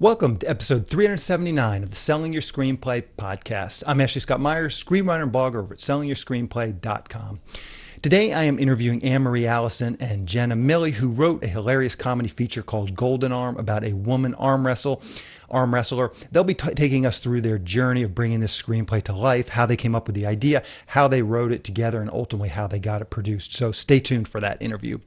Welcome to episode 379 of the Selling Your Screenplay podcast. I'm Ashley Scott Meyers, screenwriter and blogger over at sellingyourscreenplay.com. Today I am interviewing Mary Allison and Jenna Milley, who wrote a hilarious comedy feature called Golden Arm about a woman arm wrestler. They'll be taking us through their journey of bringing this screenplay to life, how they came up with the idea, how they wrote it together, and ultimately how they got it produced. So stay tuned for that interview.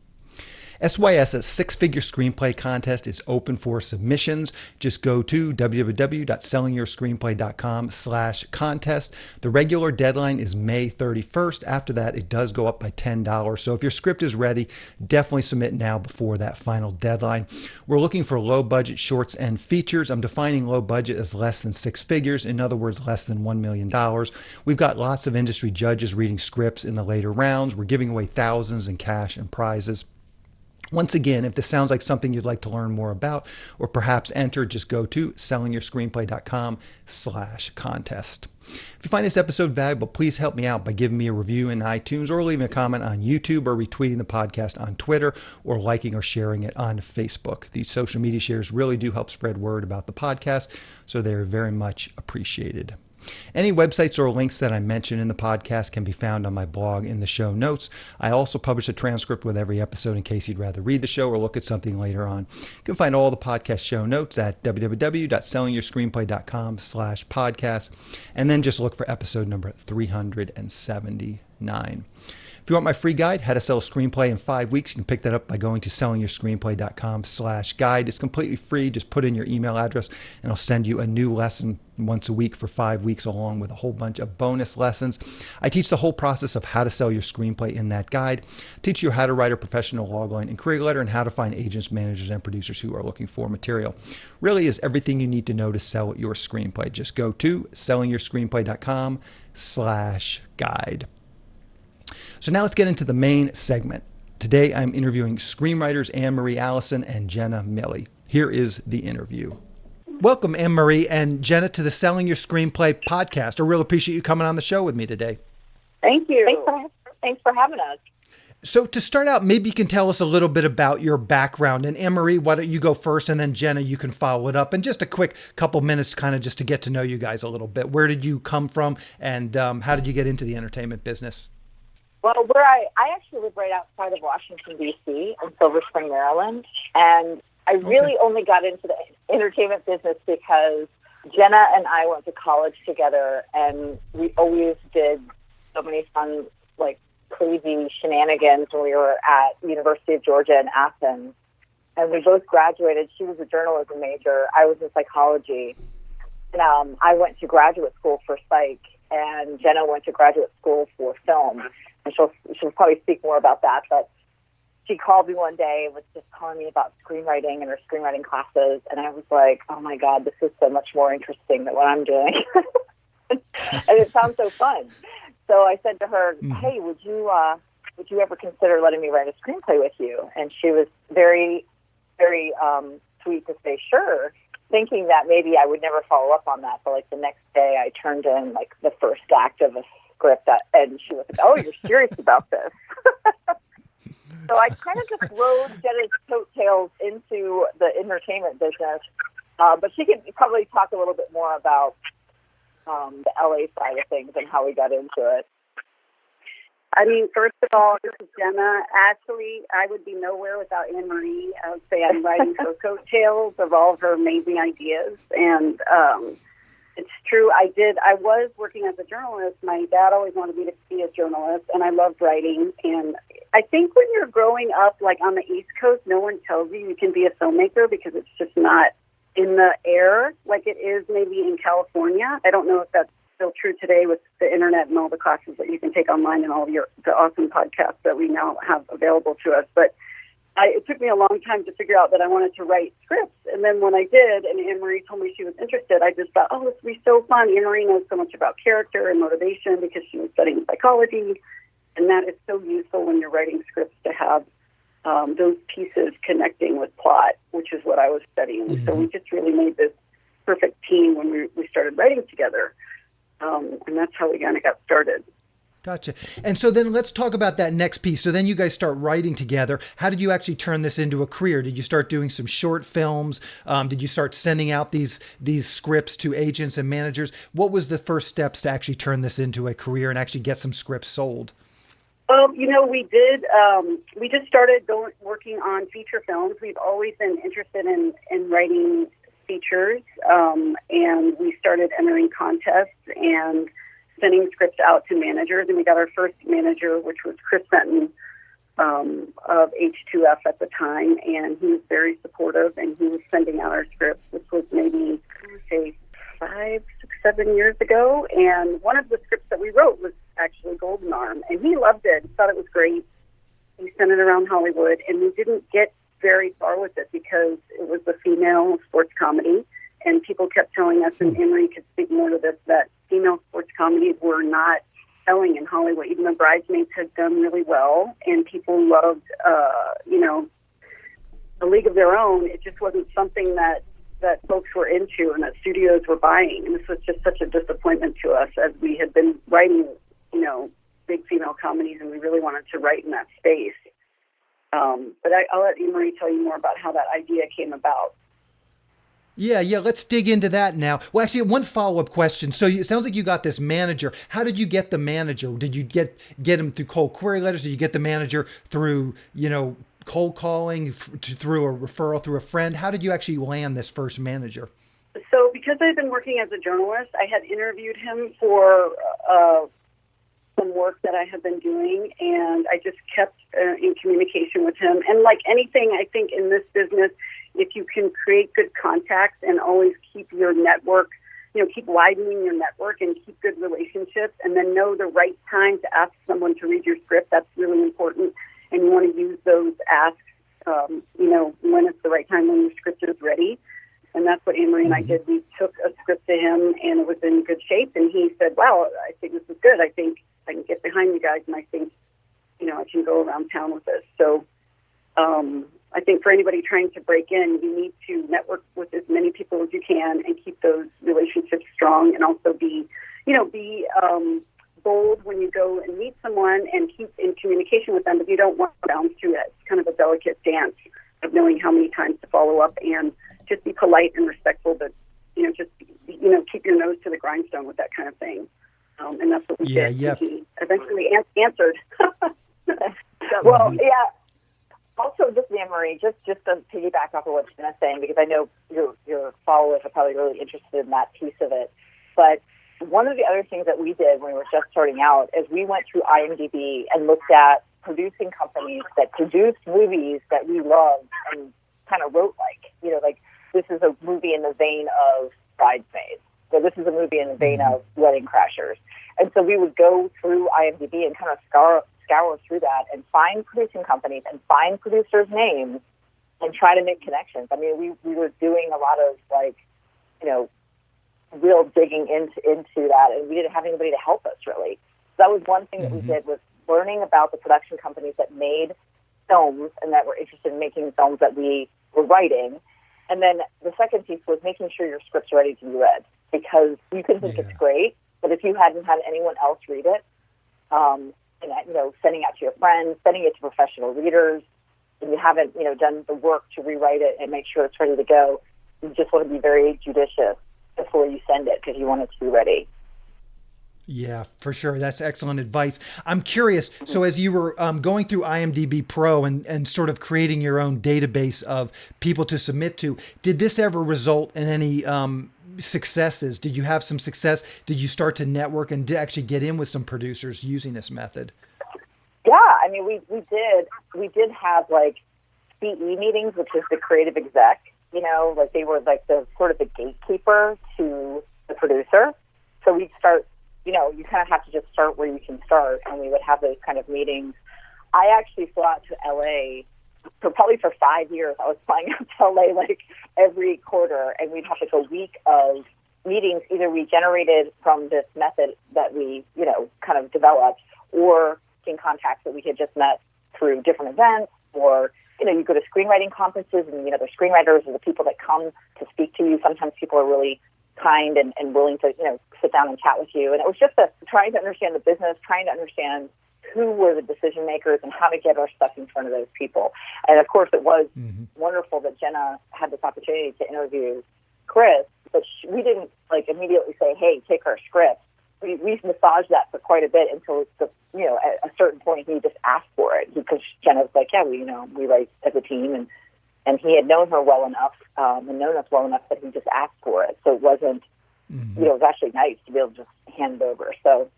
SYS, a six-figure screenplay contest, is open for submissions. Just go to www.sellingyourscreenplay.com/contest. The regular deadline is May 31st. After that, it does go up by $10. So if your script is ready, definitely submit now before that final deadline. We're looking for low-budget shorts and features. I'm defining low budget as less than six figures. In other words, less than $1 million. We've got lots of industry judges reading scripts in the later rounds. We're giving away thousands in cash and prizes. Once again, if this sounds like something you'd like to learn more about or perhaps enter, just go to sellingyourscreenplay.com/contest. If you find this episode valuable, please help me out by giving me a review in iTunes or leaving a comment on YouTube or retweeting the podcast on Twitter or liking or sharing it on Facebook. These social media shares really do help spread word about the podcast, so they're very much appreciated. Any websites or links that I mention in the podcast can be found on my blog in the show notes. I also publish a transcript with every episode in case you'd rather read the show or look at something later on. You can find all the podcast show notes at www.sellingyourscreenplay.com/podcast, and then just look for episode number 379. If you want my free guide, How to Sell a Screenplay in 5 Weeks, you can pick that up by going to sellingyourscreenplay.com/guide. It's completely free. Just put in your email address and I'll send you a new lesson once a week for 5 weeks, along with a whole bunch of bonus lessons. I teach the whole process of how to sell your screenplay in that guide. I teach you how to write a professional logline and career letter and how to find agents, managers, and producers who are looking for material. Really is everything you need to know to sell your screenplay. Just go to sellingyourscreenplay.com/guide. So now let's get into the main segment. Today I'm interviewing screenwriters Mary Allison and Jenna Milley. Here is the interview. Welcome, Anne-Marie and Jenna, to the Selling Your Screenplay podcast. I really appreciate you coming on the show with me today. Thank you. Thanks for having us. So to start out, maybe you can tell us a little bit about your background. And Anne-Marie, why don't you go first, and then Jenna, you can follow it up. And just a quick couple minutes kind of just to get to know you guys a little bit. Where did you come from, and how did you get into the entertainment business? Well, I actually live right outside of Washington, D.C. in Silver Spring, Maryland. And I really only got into the entertainment business because Jenna and I went to college together, and we always did so many fun, like, crazy shenanigans when we were at the University of Georgia in Athens. And we both graduated. She was a journalism major. I was in psychology. And I went to graduate school for psych, and Jenna went to graduate school for film. And she'll probably speak more about that, but she called me one day and was just telling me about screenwriting and her screenwriting classes, and I was like, oh my God, this is so much more interesting than what I'm doing. And it sounds so fun. So I said to her, hey, would you ever consider letting me write a screenplay with you? And she was very, very sweet to say sure, thinking that maybe I would never follow up on that. But like the next day I turned in like the first act of a script, and she was like, oh, you're serious about this. So I kind of just rode Jenna's coattails into the entertainment business, but she can probably talk a little bit more about the LA side of things and how we got into it. I mean, first of all, this is Jenna. Ashley, I would be nowhere without Anne-Marie. I would say I'm riding her coattails of all of her amazing ideas, and it's true. I was working as a journalist. My dad always wanted me to be a journalist, and I loved writing. And I think when you're growing up, like on the East Coast, no one tells you can be a filmmaker because it's just not in the air like it is maybe in California. I don't know if that's still true today with the internet and all the classes that you can take online and all the awesome podcasts that we now have available to us. But it took me a long time to figure out that I wanted to write scripts. And then when I did, and Anne-Marie told me she was interested, I just thought, oh, this would be so fun. Anne-Marie knows so much about character and motivation because she was studying psychology. And that is so useful when you're writing scripts to have those pieces connecting with plot, which is what I was studying. Mm-hmm. So we just really made this perfect team when we started writing together. And that's how we kind of got started. Gotcha. And so then let's talk about that next piece. So then you guys start writing together. How did you actually turn this into a career? Did you start doing some short films? Did you start sending out these scripts to agents and managers? What was the first steps to actually turn this into a career and actually get some scripts sold? We did. We just started working on feature films. We've always been interested in writing features, and we started entering contests and sending scripts out to managers. And we got our first manager, which was Chris Fenton of H2F at the time, and he was very supportive, and he was sending out our scripts. This was maybe, say, 5, 6, 7 years ago, and one of the scripts that we wrote was actually Golden Arm, and he loved it. He thought it was great. He sent it around Hollywood, and we didn't get very far with it because it was a female sports comedy, and people kept telling us, and Emery could speak more to this, that female sports comedies were not selling in Hollywood. Even the Bridesmaids had done really well, and people loved, A League of Their Own. It just wasn't something that folks were into and that studios were buying. And this was just such a disappointment to us, as we had been writing, big female comedies, and we really wanted to write in that space. But I'll let Emery tell you more about how that idea came about. Yeah. Let's dig into that now. Well, actually, one follow-up question. So it sounds like you got this manager. How did you get the manager? Did you get him through cold query letters? Did you get the manager through, cold calling, through a referral, through a friend? How did you actually land this first manager? So because I've been working as a journalist, I had interviewed him for some work that I had been doing, and I just kept in communication with him. And like anything, I think in this business, if you can create good contacts and always keep your network, keep widening your network and keep good relationships, and then know the right time to ask someone to read your script, that's really important. And you want to use those asks, when it's the right time, when your script is ready. And that's what Amory and I did. We took a script to him, and it was in good shape. And he said, wow, I think this is good. I think I can get behind you guys, and I think, I can go around town with this. So I think for anybody trying to break in, you need to network with as many people as you can and keep those relationships strong, and also be bold when you go and meet someone, and keep in communication with them, but you don't want to bounce through it. It's kind of a delicate dance of knowing how many times to follow up, and just be polite and respectful, but, keep your nose to the grindstone with that kind of thing. And that's what we did. Yeah. He eventually answered. Well, yeah. Also, just Anne-Marie, just to piggyback off of what Jenna's saying, because I know your followers are probably really interested in that piece of it. But one of the other things that we did when we were just starting out is we went through IMDb and looked at producing companies that produced movies that we loved and kind of wrote like this is a movie in the vein of Bridesmaids. So this is a movie in the vein of Wedding Crashers. And so we would go through IMDb and kind of scour through that and find producing companies and find producers' names and try to make connections. I mean, we were doing a lot of real digging into that, and we didn't have anybody to help us really. So that was one thing that we did, was learning about the production companies that made films and that were interested in making films that we were writing. And then the second piece was making sure your script's ready to be read, because you can think it's great, but if you hadn't had anyone else read it, sending out to your friends, sending it to professional readers, and you haven't, done the work to rewrite it and make sure it's ready to go, you just want to be very judicious before you send it, because you want it to be ready. Yeah, for sure. That's excellent advice. I'm curious. So as you were going through IMDb Pro and sort of creating your own database of people to submit to, did this ever result in any successes? Did you have some success? Did you start to network and actually get in with some producers using this method? Yeah, I mean, we did have like CE meetings, which is the creative exec. They were like the sort of the gatekeeper to the producer. So we'd start. You kind of have to just start where you can start, and we would have those kind of meetings. I actually flew out to LA for 5 years. I was flying out to LA like every quarter, and we'd have like a week of meetings. Either we generated from this method that we, kind of developed, or in contacts that we had just met through different events, or, you go to screenwriting conferences, and, the screenwriters are the people that come to speak to you. Sometimes people are really kind and willing to, sit down and chat with you. And it was just trying to understand the business, trying to understand who were the decision makers and how to get our stuff in front of those people. And of course, it was wonderful that Jenna had this opportunity to interview Chris, but we didn't immediately say, "Hey, take our script." We massaged that for quite a bit until at a certain point he just asked for it, because Jenna was like, "Yeah, we write as a team," and he had known her well enough and known us well enough that he just asked for it. So it wasn't, it was actually nice to be able to just hand it over. So.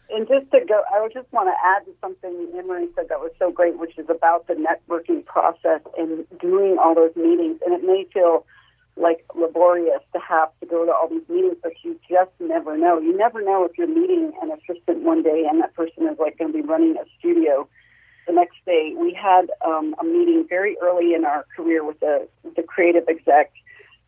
And just to go, I would just want to add to something Emery said that was so great, which is about the networking process and doing all those meetings. And it may feel like laborious to have to go to all these meetings, but you just never know. You never know if you're meeting an assistant one day and that person is going to be running a studio the next day. We had a meeting very early in our career with the creative exec,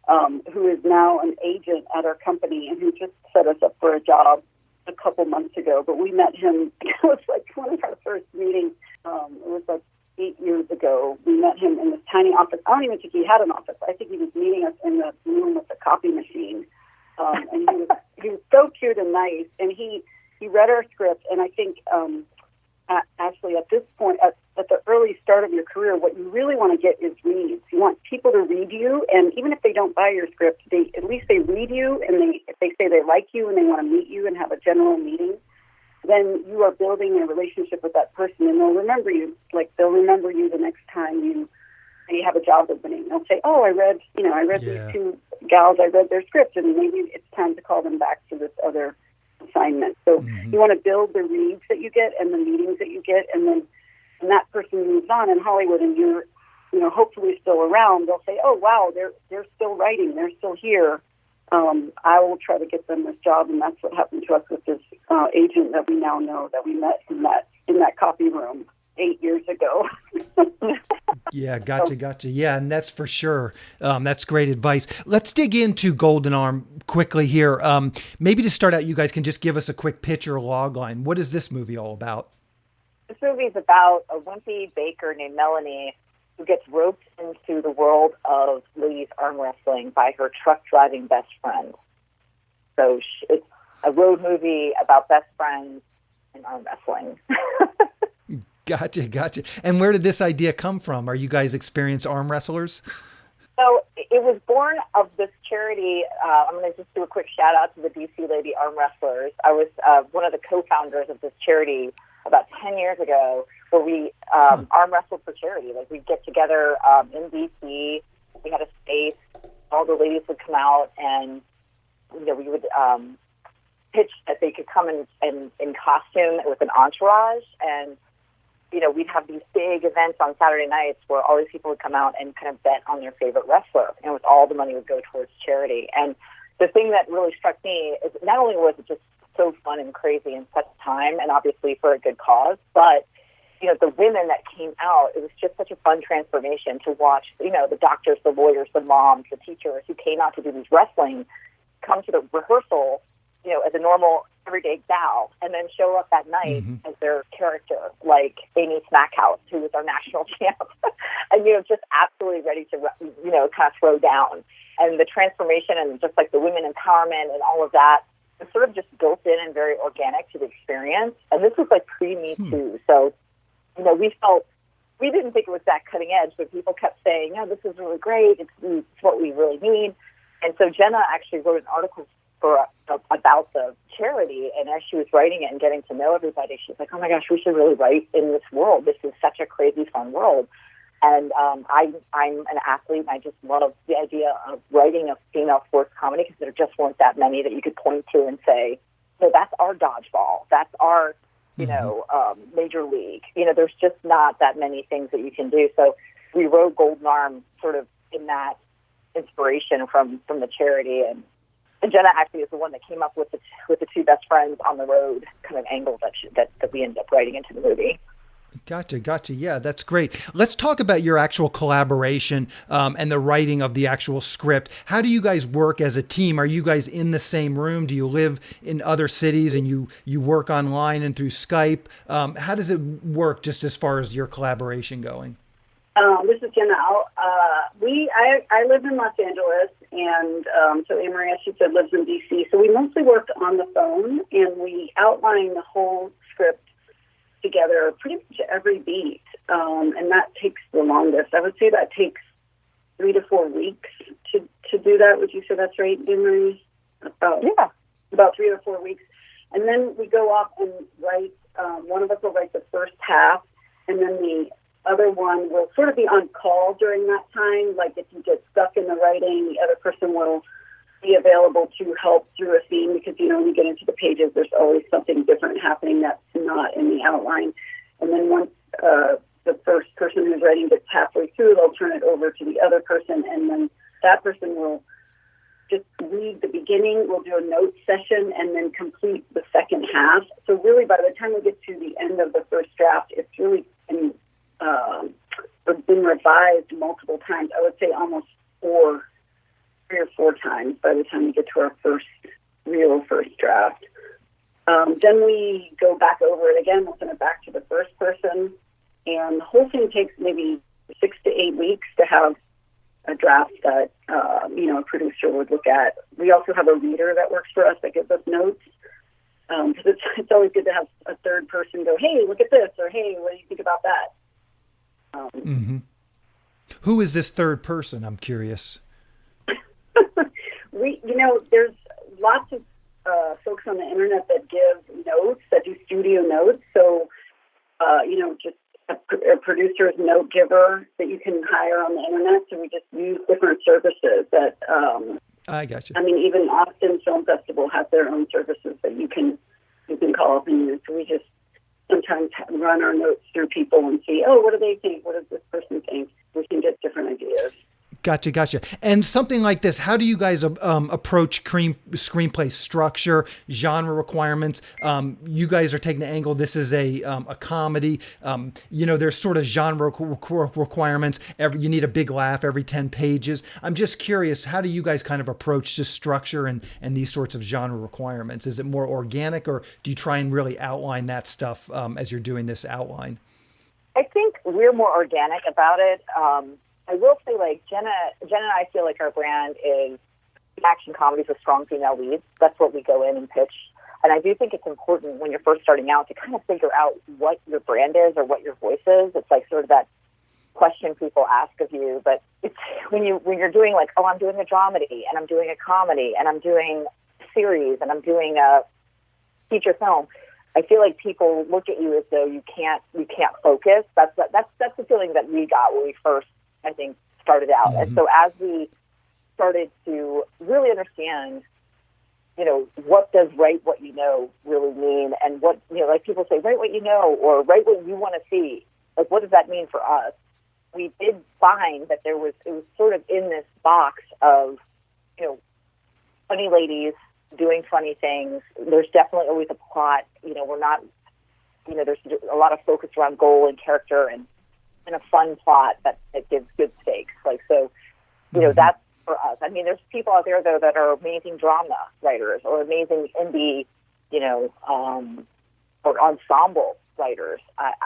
who is now an agent at our company and who just set us up for a job a couple months ago. But we met him, it was one of our first meetings. It was 8 years ago. We met him in this tiny office. I don't even think he had an office. I think he was meeting us in the room with the copy machine. And he was so cute and nice. And he read our script. And I think, Ashley, at this point, at the early start of your career, what you really want to get is reads. You want people to read you, and even if they don't buy your script, at least they read you, and if they say they like you and they want to meet you and have a general meeting, then you are building a relationship with that person, and they'll remember you. They'll remember you the next time you have a job opening. They'll say, "Oh, I read these two gals. I read their script, and maybe it's time to call them back to this other assignment." So you want to build the reads that you get and the meetings that you get, and then when that person moves on in Hollywood and you're, hopefully still around, they'll say, "Oh, wow, they're still writing. They're still here. I will try to get them this job." And that's what happened to us with this agent that we now know that we met in that copy room 8 years ago. Yeah, gotcha. Yeah, and that's for sure. That's great advice. Let's dig into Golden Arm quickly here. Maybe to start out, you guys can just give us a quick pitch or log line. What is this movie all about? This movie is about a wimpy baker named Melanie who gets roped into the world of ladies arm wrestling by her truck-driving best friend. So it's a road movie about best friends and arm wrestling. Gotcha. And where did this idea come from? Are you guys experienced arm wrestlers? So it was born of this charity. I'm going to just do a quick shout out to the DC Lady Arm Wrestlers. I was one of the co-founders of this charity about 10 years ago, where we arm wrestled for charity. We'd get together in DC. We had a space. All the ladies would come out, and we would pitch that they could come in costume with an entourage, and we'd have these big events on Saturday nights where all these people would come out and kind of bet on their favorite wrestler, and with all the money would go towards charity. And the thing that really struck me is not only was it just so fun and crazy in such time, and obviously for a good cause, but the women that came out, it was just such a fun transformation to watch, the doctors, the lawyers, the moms, the teachers who came out to do these wrestling come to the rehearsal, as a normal everyday gal, and then show up that night as their character, like Amy Smackhouse, who was our national champ, and, just absolutely ready to, kind of throw down. And the transformation and just the women empowerment and all of that was sort of just built in and very organic to the experience. And this was pre-Me Too. So, we didn't think it was that cutting edge, but people kept saying, "No, this is really great. It's what we really need." And so Jenna actually wrote an article about the charity, and as she was writing it and getting to know everybody, she's like, "Oh my gosh, we should really write in this world. This is such a crazy fun world." And I'm an athlete, and I just love the idea of writing a female sports comedy, because there just weren't that many that you could point to and say, that's our dodgeball, that's our major league. There's just not that many things that you can do. So we wrote Golden Arm sort of in that inspiration from the charity, and Jenna actually is the one that came up with the two best friends on the road kind of angle that we ended up writing into the movie. Gotcha. Yeah, that's great. Let's talk about your actual collaboration and the writing of the actual script. How do you guys work as a team? Are you guys in the same room? Do you live in other cities and you work online and through Skype? How does it work just as far as your collaboration going? This is Jenna. I live in Los Angeles, and so Anne Marie, as she said, lives in D.C. So we mostly worked on the phone, and we outline the whole script together, pretty much every beat, and that takes the longest. I would say that takes 3 to 4 weeks to do that. Would you say that's right, Anne Marie? About 3 or 4 weeks, and then we go off and write. One of us will write the first half, and then the other one will sort of be on call during that time. Like if you get stuck in the writing, the other person will be available to help through a scene because, when you get into the pages, there's always something different happening that's not in the outline. And then once the first person who's writing gets halfway through, they'll turn it over to the other person, and then that person will just read the beginning, we'll do a note session, and then complete the second half. So really, by the time we get to the end of the first draft, it's really been revised multiple times. I would say almost 3 or 4 times by the time we get to our first draft. Then we go back over it again. We'll send it back to the first person, and the whole thing takes maybe 6 to 8 weeks to have a draft that a producer would look at. We also have a reader that works for us that gives us notes, because it's always good to have a third person go, "Hey, look at this," or "Hey, what do you think about that?" Who is this third person? I'm curious. There's lots of folks on the internet that give notes, that do studio notes. So, just a producer's note giver that you can hire on the internet. So we just use different services that. I got you. I mean, even Austin Film Festival has their own services that you can call up and use. So we just sometimes run our notes through people and see, what do they think? What does this person think? We can get different ideas. Gotcha. And something like this, how do you guys approach screenplay structure, genre requirements? You guys are taking the angle, this is a comedy. There's sort of genre requirements. You need a big laugh every 10 pages. I'm just curious, how do you guys kind of approach just structure and these sorts of genre requirements? Is it more organic, or do you try and really outline that stuff as you're doing this outline? I think we're more organic about it. I will say, like, Jenna and I feel like our brand is action comedies with strong female leads. That's what we go in and pitch. And I do think it's important when you're first starting out to kind of figure out what your brand is or what your voice is. It's like sort of that question people ask of you. But it's when you're doing like, I'm doing a dramedy, and I'm doing a comedy, and I'm doing a series, and I'm doing a feature film, I feel like people look at you as though you can't focus. That's the feeling that we got when we first, I think, started out. Mm-hmm. And so as we started to really understand, what does write what you know really mean, and what, like people say, write what you know, or write what you want to see. Like, what does that mean for us? We did find that it was sort of in this box of, funny ladies doing funny things. There's definitely always a plot. We're not, there's a lot of focus around goal and character and a fun plot that gives good stakes. Like, so, that's for us. I mean, there's people out there, though, that are amazing drama writers or amazing indie, or ensemble writers.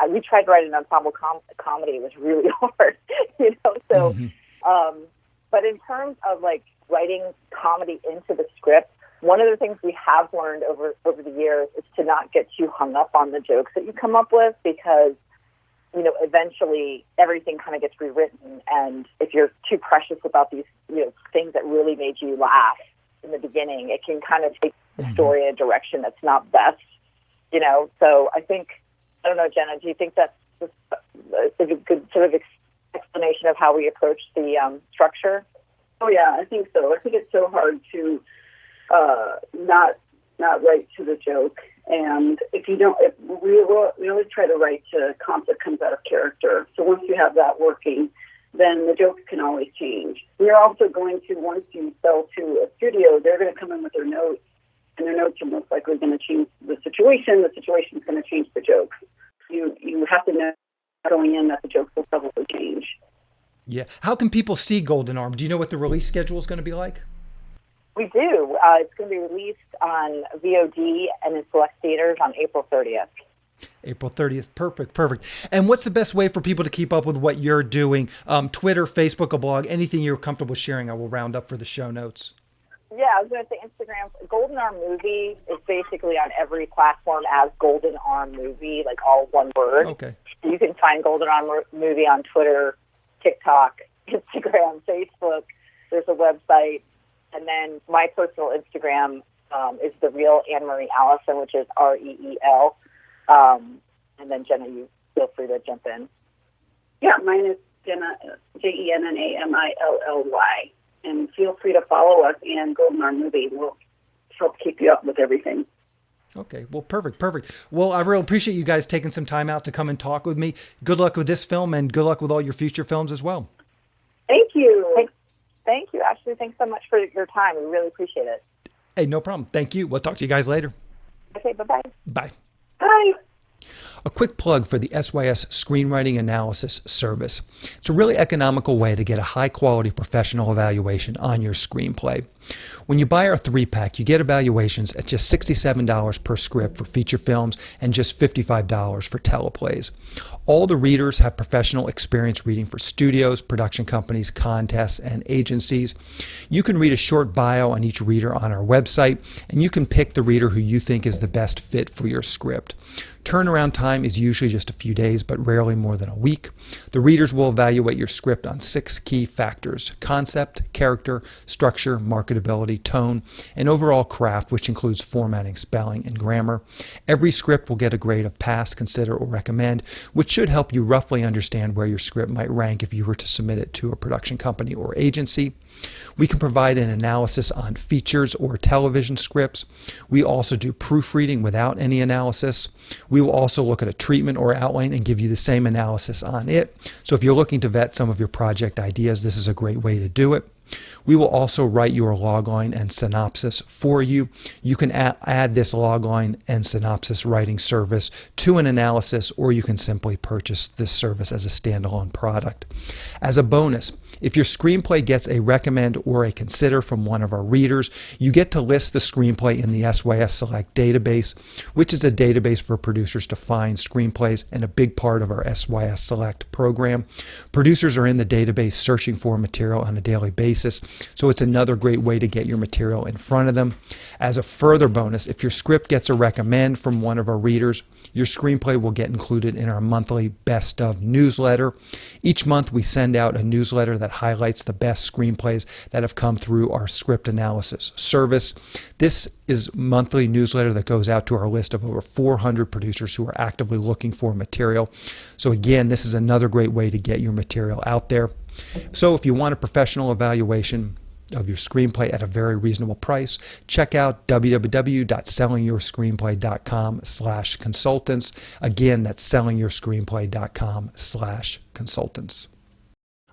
We tried to write an ensemble comedy. It was really hard, so, but in terms of, like, writing comedy into the script, one of the things we have learned over the years is to not get too hung up on the jokes that you come up with, because eventually everything kind of gets rewritten. And if you're too precious about these, things that really made you laugh in the beginning, it can kind of take the story in a direction that's not best, So I think, I don't know, Jenna, do you think that's a good sort of explanation of how we approach the structure? Oh, yeah, I think so. I think it's so hard to not write to the joke. And we always try to write to conflict comes out of character. So once you have that working, then the jokes can always change. We're also going to, once you sell to a studio, they're going to come in with their notes, and their notes are most likely going to change the situation. The situation is going to change the jokes. You have to know going in that the jokes will probably change. Yeah. How can people see Golden Arm? Do you know what the release schedule is going to be like? We do. It's going to be released on VOD and in select theaters on April 30th. April 30th. Perfect. Perfect. And what's the best way for people to keep up with what you're doing? Twitter, Facebook, a blog, anything you're comfortable sharing, I will round up for the show notes. Yeah, I was going to say Instagram. Golden Arm Movie is basically on every platform as Golden Arm Movie, like all one word. Okay. You can find Golden Arm Movie on Twitter, TikTok, Instagram, Facebook. There's a website. And then my personal Instagram is The Real Anne Marie Allison, which is REEL. And then, Jenna, you feel free to jump in. Yeah, mine is Jenna, JENNAMILLY. And feel free to follow us and Golden Arm Movie. We'll help keep you up with everything. Okay, well, perfect. Well, I really appreciate you guys taking some time out to come and talk with me. Good luck with this film and good luck with all your future films as well. Thank you. Thank you, Ashley. Thanks so much for your time. We really appreciate it. Hey, no problem. Thank you. We'll talk to you guys later. Okay, bye-bye. Bye. Bye. A quick plug for the SYS Screenwriting Analysis Service. It's a really economical way to get a high-quality professional evaluation on your screenplay. When you buy our 3-pack, you get evaluations at just $67 per script for feature films and just $55 for teleplays. All the readers have professional experience reading for studios, production companies, contests, and agencies. You can read a short bio on each reader on our website, and you can pick the reader who you think is the best fit for your script. Turnaround time is usually just a few days, but rarely more than a week. The readers will evaluate your script on 6 key factors: concept, character, structure, marketability, tone, and overall craft, which includes formatting, spelling, and grammar. Every script will get a grade of pass, consider, or recommend, which should help you roughly understand where your script might rank if you were to submit it to a production company or agency. We can provide an analysis on features or television scripts. We also do proofreading without any analysis. We will also look at a treatment or outline and give you the same analysis on it. So if you're looking to vet some of your project ideas, this is a great way to do it. We will also write your logline and synopsis for you. You can add this logline and synopsis writing service to an analysis, or you can simply purchase this service as a standalone product. As a bonus, if your screenplay gets a recommend or a consider from one of our readers, you get to list the screenplay in the SYS Select database, which is a database for producers to find screenplays and a big part of our SYS Select program. Producers are in the database searching for material on a daily basis, so it's another great way to get your material in front of them. As a further bonus, if your script gets a recommend from one of our readers, your screenplay will get included in our monthly Best Of newsletter. Each month we send out a newsletter that highlights the best screenplays that have come through our script analysis service. This is monthly newsletter that goes out to our list of over 400 producers who are actively looking for material. So again, this is another great way to get your material out there. So if you want a professional evaluation of your screenplay at a very reasonable price, check out www.sellingyourscreenplay.com/consultants. Again, that's sellingyourscreenplay.com/consultants.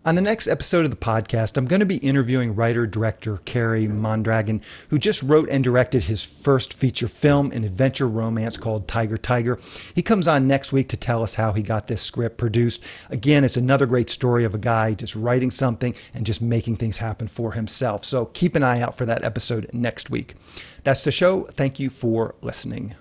On the next episode of the podcast, I'm going to be interviewing writer-director Carey Mondragon, who just wrote and directed his first feature film, an adventure romance called Tiger Tiger. He comes on next week to tell us how he got this script produced. Again, it's another great story of a guy just writing something and just making things happen for himself. So keep an eye out for that episode next week. That's the show. Thank you for listening.